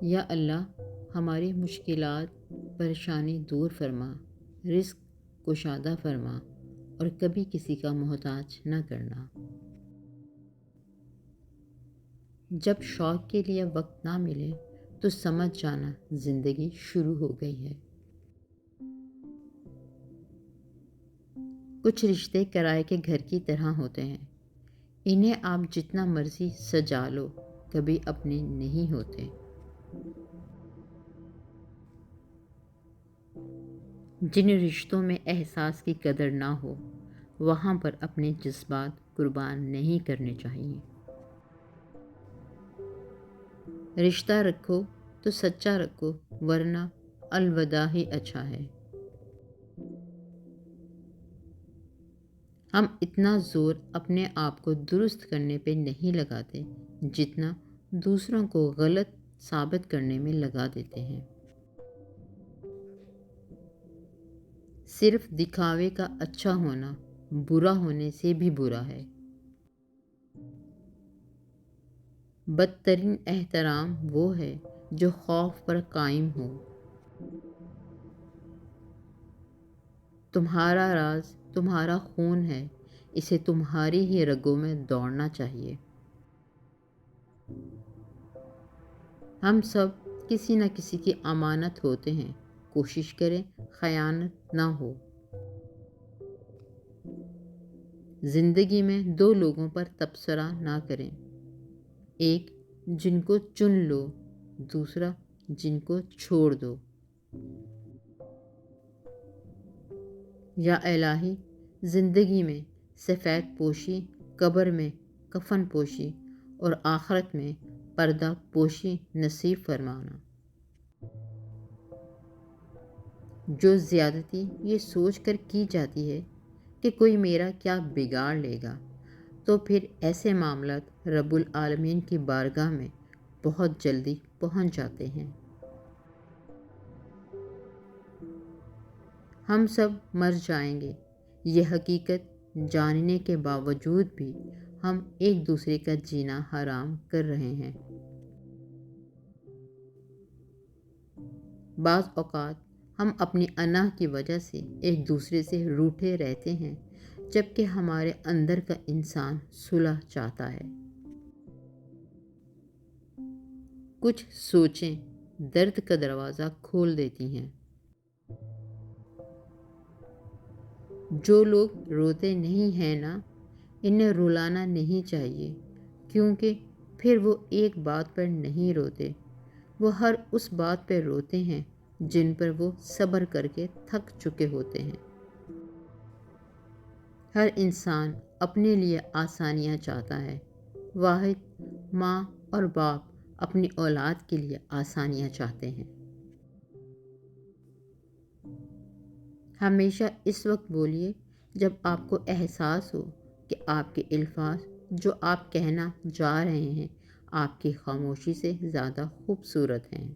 یا اللہ ہماری مشکلات پریشانی دور فرما، رزق کشادہ فرما اور کبھی کسی کا محتاج نہ کرنا۔ جب شوق کے لیے وقت نہ ملے تو سمجھ جانا زندگی شروع ہو گئی ہے۔ کچھ رشتے کرائے کے گھر کی طرح ہوتے ہیں، انہیں آپ جتنا مرضی سجا لو کبھی اپنے نہیں ہوتے۔ جن رشتوں میں احساس کی قدر نہ ہو وہاں پر اپنے جذبات قربان نہیں کرنے چاہیے۔ رشتہ رکھو تو سچا رکھو، ورنہ الوداع ہی اچھا ہے۔ ہم اتنا زور اپنے آپ کو درست کرنے پہ نہیں لگاتے جتنا دوسروں کو غلط ثابت کرنے میں لگا دیتے ہیں۔ صرف دکھاوے کا اچھا ہونا برا ہونے سے بھی برا ہے۔ بدترین احترام وہ ہے جو خوف پر قائم ہو۔ تمہارا راز تمہارا خون ہے، اسے تمہاری ہی رگوں میں دوڑنا چاہیے۔ ہم سب کسی نہ کسی کی امانت ہوتے ہیں، کوشش کریں خیانت نہ ہو۔ زندگی میں دو لوگوں پر تبصرہ نہ کریں، ایک جن کو چن لو، دوسرا جن کو چھوڑ دو۔ یا الہی زندگی میں سفید پوشی، قبر میں کفن پوشی اور آخرت میں پردہ پوشی نصیب فرمانا۔ جو زیادتی یہ سوچ کر کی جاتی ہے کہ کوئی میرا کیا بگاڑ لے گا، تو پھر ایسے معاملات رب العالمین کی بارگاہ میں بہت جلدی پہنچ جاتے ہیں۔ ہم سب مر جائیں گے، یہ حقیقت جاننے کے باوجود بھی ہم ایک دوسرے کا جینا حرام کر رہے ہیں۔ بعض اوقات ہم اپنی انا کی وجہ سے ایک دوسرے سے روٹھے رہتے ہیں، جبکہ ہمارے اندر کا انسان صلح چاہتا ہے۔ کچھ سوچیں درد کا دروازہ کھول دیتی ہیں۔ جو لوگ روتے نہیں ہیں نا، انہیں رلانا نہیں چاہیے، کیونکہ پھر وہ ایک بات پر نہیں روتے، وہ ہر اس بات پر روتے ہیں جن پر وہ صبر کر کے تھک چکے ہوتے ہیں۔ ہر انسان اپنے لیے آسانیاں چاہتا ہے، واحد ماں اور باپ اپنی اولاد کے لیے آسانیاں چاہتے ہیں۔ ہمیشہ اس وقت بولیے جب آپ کو احساس ہو کہ آپ کے الفاظ جو آپ کہنا جا رہے ہیں آپ کی خاموشی سے زیادہ خوبصورت ہیں۔